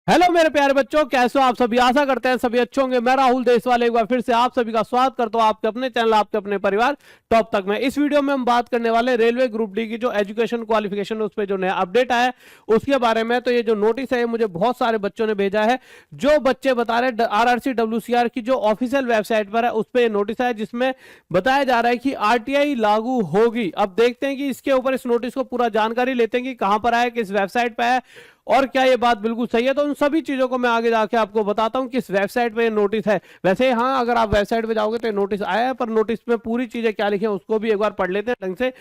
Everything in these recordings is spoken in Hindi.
हेलो मेरे प्यारे बच्चों, कैसे हो आप सभी। आशा करते हैं सभी अच्छे होंगे। मैं राहुल देशवाल एक बार फिर से आप सभी का स्वागत करता हूं आपके अपने चैनल, आपके अपने परिवार टॉप तक में। इस वीडियो में हम बात करने वाले रेलवे ग्रुप डी की जो एजुकेशन क्वालिफिकेशन उस पर जो नया अपडेट आया है उसके बारे में। तो ये जो नोटिस है मुझे बहुत सारे बच्चों ने भेजा है। जो बच्चे बता रहे आरआरसी WCR की जो ऑफिशियल वेबसाइट पर है उस पर नोटिस है जिसमें बताया जा रहा है कि आरटीआई लागू होगी। अब देखते हैं कि इसके ऊपर इस नोटिस को पूरा जानकारी लेते हैं कि कहां पर है, किस वेबसाइट पर है और क्या ये बात बिल्कुल सही है। तो उन सभी चीजों को मैं आगे जाके आपको बताता हूं किस वेबसाइट पे ये नोटिस है। वैसे हाँ, अगर आप वेबसाइट पे जाओगे तो ये नोटिस आया है, पर नोटिस में पूरी चीजें क्या लिखी है उसको भी एक बार पढ़ लेते हैं ढंग से।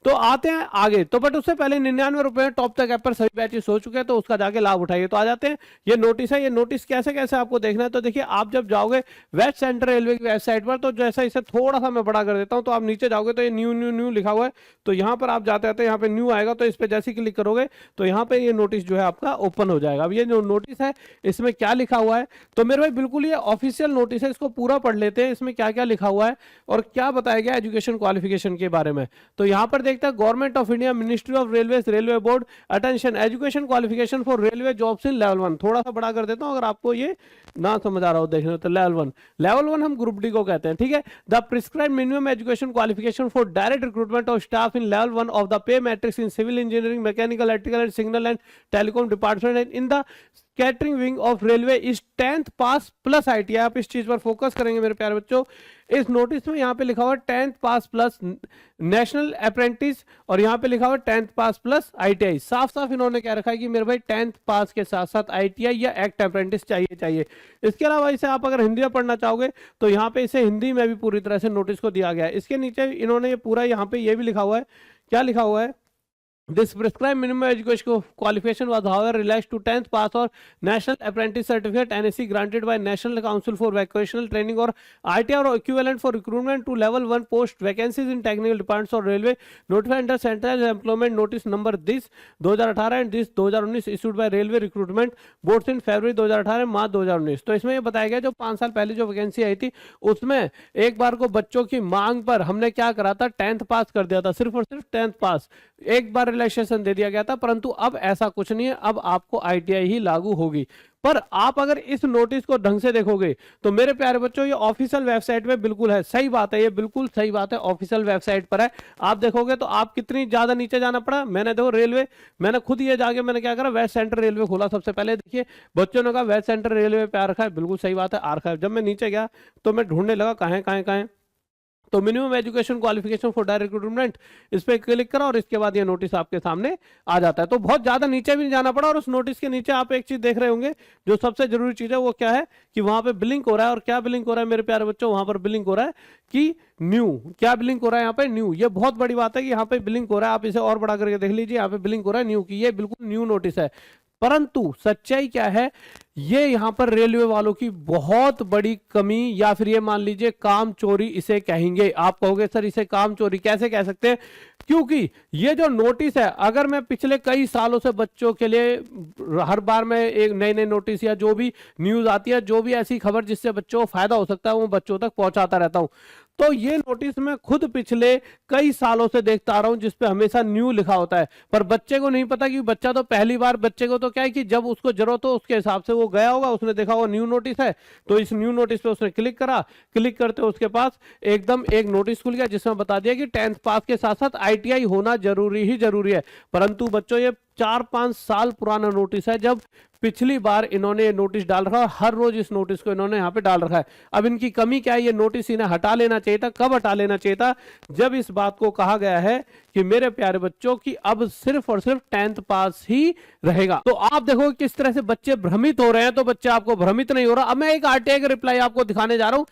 तो आते हैं आगे। तो बट उससे पहले 99 रुपए टॉप तक ऐप पर सभी बैचेस हो चुके हैं, तो उसका जाके लाभ उठाइए। तो आ जाते हैं, ये नोटिस है। ये नोटिस कैसे कैसे आपको देखना है, तो देखिए आप जब जाओगे वेस्ट सेंट्रल रेलवे की वेबसाइट पर, तो जैसा इसे थोड़ा सा मैं बड़ा कर देता हूँ, तो आप नीचे जाओगे तो ये न्यू न्यू न्यू लिखा हुआ है। तो यहाँ पर आप जाते आते यहाँ पे न्यू आएगा, तो इस पर जैसे क्लिक करोगे तो यहाँ पे ये नोटिस जो है आपका ओपन हो जाएगा। अब ये जो नोटिस है इसमें क्या लिखा हुआ है, तो मेरे भाई बिल्कुल ये ऑफिशियल नोटिस है, इसको पूरा पढ़ लेते हैं। इसमें क्या क्या लिखा हुआ है और क्या बताया गया एजुकेशन क्वालिफिकेशन के बारे में। तो यहां पर देखते हैं, government of India, ministry of railway, railway board, attention, education qualification for railway jobs in level 1। थोड़ा सा बड़ा कर देता हूं अगर आपको ये ना समझ आ रहा हो देखने, तो लेवल 1 हम ग्रुप डी को कहते हैं, ठीक है। The prescribe minimum education qualification for direct recruitment of staff in level 1 of the pay matrix in civil engineering, mechanical, electrical and signal and telecom department in the catering wing of railway is 10th pass plus ITI. आप इस चीज पर फोकस करेंगे मेरे प्यारे बच्चों। इस नोटिस में यहाँ पे लिखा हुआ 10th pass plus national apprentice, और यहाँ पे लिखा हुआ 10th पास प्लस आईटीआई। साफ साफ इन्होंने क्या रखा है कि मेरे भाई 10th पास के साथ साथ आईटीआई या एक्ट अप्रेंटिस चाहिए। इसके अलावा इसे आप अगर हिंदी में पढ़ना चाहोगे तो यहाँ पे इसे हिंदी में भी पूरी तरह से नोटिस को दिया गया है। इसके नीचे इन्होंने ये पूरा यहाँ पे ये भी लिखा हुआ है, क्या लिखा हुआ है, This prescribed minimum education qualification was however relaxed to 10th pass or National Apprentice Certificate NSC granted by National Council for Vocational Training or ITR or equivalent for recruitment to level 1 post vacancies in technical departments or railway notified under Central Employment Notice number this 2018 and this 2019 issued by Railway Recruitment Boards in February 2018 मार्च 2019। तो इसमें ये बताया गया जो 5 साल पहले जो वैकेंसी आई थी उसमें एक बार को बच्चों की मांग पर हमने क्या करा था, 10th पास कर दिया था, सिर्फ और सिर्फ 10th पास। एक बार रिलैक्सेशन दे दिया गया था, परंतु अब ऐसा कुछ नहीं है, अब आपको आईटीआई ही लागू होगी। पर आप अगर इस नोटिस को ढंग से देखोगे तो मेरे प्यारे बच्चों ये ऑफिशियल वेबसाइट में बिल्कुल है, सही बात है, ये बिल्कुल सही बात है, ऑफिशियल वेबसाइट पर है। आप देखोगे तो आप कितनी ज्यादा नीचे जाना पड़ा। मैंने देखो रेलवे, मैंने खुद ये जाके मैंने क्या करा, वेस्ट सेंट्रल रेलवे खोला सबसे पहले। देखिए बच्चों ने कहा वेस्ट सेंट्रल रेलवे पे आ रखा है, बिल्कुल सही बात है, आ रखा है। जब मैं नीचे गया तो मैं ढूंढने लगा कहाँ कहाँ, तो minimum education qualification for direct recruitment इस पे क्लिक करा और इसके बाद ये नोटिस आपके सामने आ जाता है। तो बहुत ज्यादा नीचे भी नहीं जाना पड़ा। और उस नोटिस के नीचे आप एक चीज देख रहे होंगे, जो सबसे जरूरी चीज है वो क्या है कि वहां पे बिलिंग हो रहा है। और क्या बिलिंग हो रहा है मेरे प्यारे बच्चों, वहां पर बिलिंग हो रहा है कि न्यू, क्या बिलिंग हो रहा है यहाँ पे, न्यू। ये बहुत बड़ी बात है कि यहाँ पे बिलिंग हो रहा है। आप इसे और बड़ा करके देख लीजिए, यहाँ पे बिलिंग हो रहा है न्यू की, ये बिल्कुल न्यू नोटिस है। परंतु सच्चाई क्या है, ये यहां पर रेलवे वालों की बहुत बड़ी कमी, या फिर ये मान लीजिए काम चोरी इसे कहेंगे। आप कहोगे सर इसे काम चोरी कैसे कह सकते हैं, क्योंकि ये जो नोटिस है, अगर मैं पिछले कई सालों से बच्चों के लिए हर बार में एक नए नए नोटिस या जो भी न्यूज आती है, जो भी ऐसी खबर जिससे बच्चों को फायदा हो सकता है, वो बच्चों तक पहुंचाता रहता हूं। तो ये नोटिस मैं खुद पिछले कई सालों से देखता आ रहा हूं जिसपे हमेशा न्यू लिखा होता है, पर बच्चे को नहीं पता कि बच्चा तो पहली बार, बच्चे को तो क्या है कि जब उसको जरूरत हो उसके हिसाब से वो गया होगा, उसने देखा होगा न्यू नोटिस है, तो इस न्यू नोटिस पे उसने क्लिक करा। क्लिक करते उसके पास एकदम एक नोटिस खुल गया जिसमें बता दिया कि 10th पास के साथ साथ आईटीआई होना जरूरी ही जरूरी है। परंतु बच्चों ये 4-5 साल पुराना नोटिस है, जब पिछली बार इन्होंने ये नोटिस डाल रखा है। हर रोज इस नोटिस को इन्होंने यहाँ पे डाल रखा है। अब इनकी कमी क्या है, ये नोटिस इन्हें हटा लेना चाहिए था। कब हटा लेना चाहिए था, जब इस बात को कहा गया है कि मेरे प्यारे बच्चों की अब सिर्फ और सिर्फ 10th पास ही रहेगा। तो आप देखो किस तरह से बच्चे भ्रमित हो रहे हैं, तो बच्चे आपको भ्रमित नहीं हो रहा। अब मैं एक आरटीआई का रिप्लाई आपको दिखाने जा रहा हूं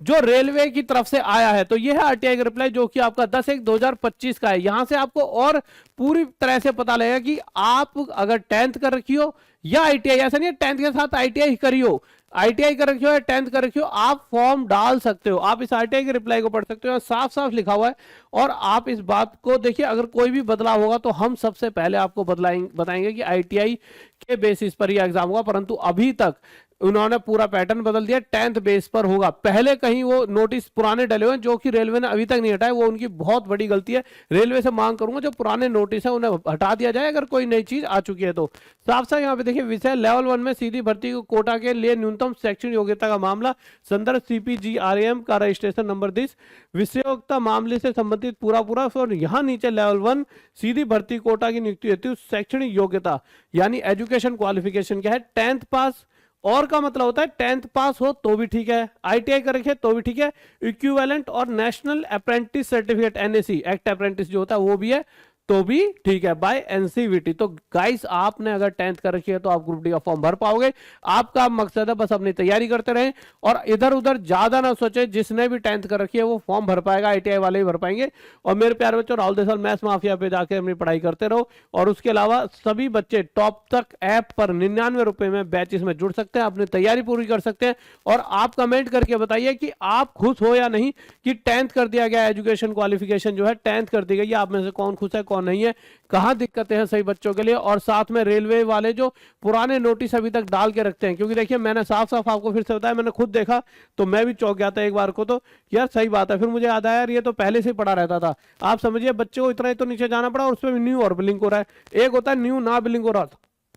जो रेलवे की तरफ से आया है। तो यह है आरटीआई का रिप्लाई जो कि आपका 10/1/2025 का है। यहां से आपको और पूरी तरह से पता लगेगा कि आप अगर 10th कर रखी हो या आईटीआई, ऐसा नहीं है 10th के साथ आईटीआई करी हो, आईटीआई कर रखी हो या 10th कर रखी हो, आप फॉर्म डाल सकते हो। आप इस आरटीआई के रिप्लाई को पढ़ सकते हो, साफ साफ लिखा हुआ है। और आप इस बात को देखिए, अगर कोई भी बदलाव होगा तो हम सबसे पहले आपको बताएंगे कि आईटीआई के बेसिस पर ही एग्जाम होगा। परंतु अभी तक उन्होंने पूरा पैटर्न बदल दिया, 10th बेस पर होगा। पहले कहीं वो नोटिस पुराने डले हुए हैं जो कि रेलवे ने अभी तक नहीं हटाए, वो उनकी बहुत बड़ी गलती है। रेलवे से मांग करूंगा जो पुराने नोटिस है उन्हें हटा दिया जाए अगर कोई नई चीज आ चुकी है तो। साफ साफ यहाँ पे देखिए, विषय लेवल 1 में सीधी भर्ती को कोटा के लिए न्यूनतम शैक्षणिक योग्यता का मामला, संदर्भ CPGRAM का रजिस्ट्रेशन नंबर 10, विषयोक्ता मामले से संबंधित पूरा पूरा। और यहाँ नीचे लेवल 1 सीधी भर्ती कोटा की नियुक्ति हेतु शैक्षणिक योग्यता यानी एजुकेशन क्वालिफिकेशन क्या है, 10th पास। और का मतलब होता है 10th पास हो तो भी ठीक है, ITI कर रखे तो भी ठीक है, इक्विवेलेंट और national apprentice certificate NAC act apprentice जो होता है वो भी है तो भी ठीक है, बाय NCVT। तो गाइस आपने अगर 10th कर रखी है तो आप ग्रुप डी का फॉर्म भर पाओगे। आपका मकसद है बस अपनी तैयारी करते रहें और इधर उधर ज्यादा ना सोचे। जिसने भी 10th कर रखी है वो फॉर्म भर पाएगा, ITI वाले ही भर पाएंगे। और मेरे प्यारे बच्चों, राहुल देसाल मैथ्स माफिया पे जाके अपनी पढ़ाई करते रहो। और उसके अलावा सभी बच्चे टॉप तक ऐप पर 99 रुपए में बैचेस में जुड़ सकते हैं, अपनी तैयारी पूरी कर सकते हैं। और आप कमेंट करके बताइए कि आप खुश हो या नहीं कि 10th कर दिया गया, एजुकेशन क्वालिफिकेशन जो है 10th कर दी गई। आप में से कौन खुश है, कौन नहीं है, कहां दिक्कतें हैं सही बच्चों के लिए। और साथ में रेलवे वाले जो पुराने नोटिस अभी तक डाल के रखते हैं, क्योंकि देखिए मैंने साफ साफ आपको फिर से बताया, मैंने खुद देखा तो मैं भी चौंक गया था एक बार को। तो यार सही बात है, फिर मुझे याद आया यार ये तो पहले से ही पड़ा रहता था। आप समझिए बच्चे को इतना ही तो नीचे जाना पड़ा और उसमें भी न्यू और बिलिंग हो रहा है। एक होता है न्यू ना बिलिंग हो रहा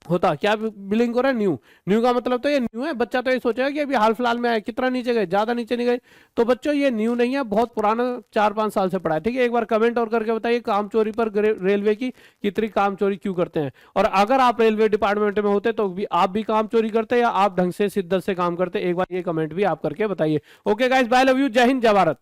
होता, क्या बिलिंग हो रहा है, न्यू। न्यू का मतलब तो ये न्यू है। बच्चा तो ये सोचेगा कि अभी हाल फिलहाल में आया, कितना नीचे गए, ज्यादा नीचे नहीं गए। तो बच्चों ये न्यू नहीं है, बहुत पुराना 4-5 साल से पड़ा है। ठीक है, एक बार कमेंट और करके बताइए काम चोरी पर रेलवे की कितनी काम चोरी क्यों करते हैं। और अगर आप रेलवे डिपार्टमेंट में होते तो भी आप भी काम चोरी करते या आप ढंग से शिद्दत से काम करते, एक बार ये कमेंट भी आप करके बताइए। Okay guys, bye, love you, जय हिंद, जय भारत।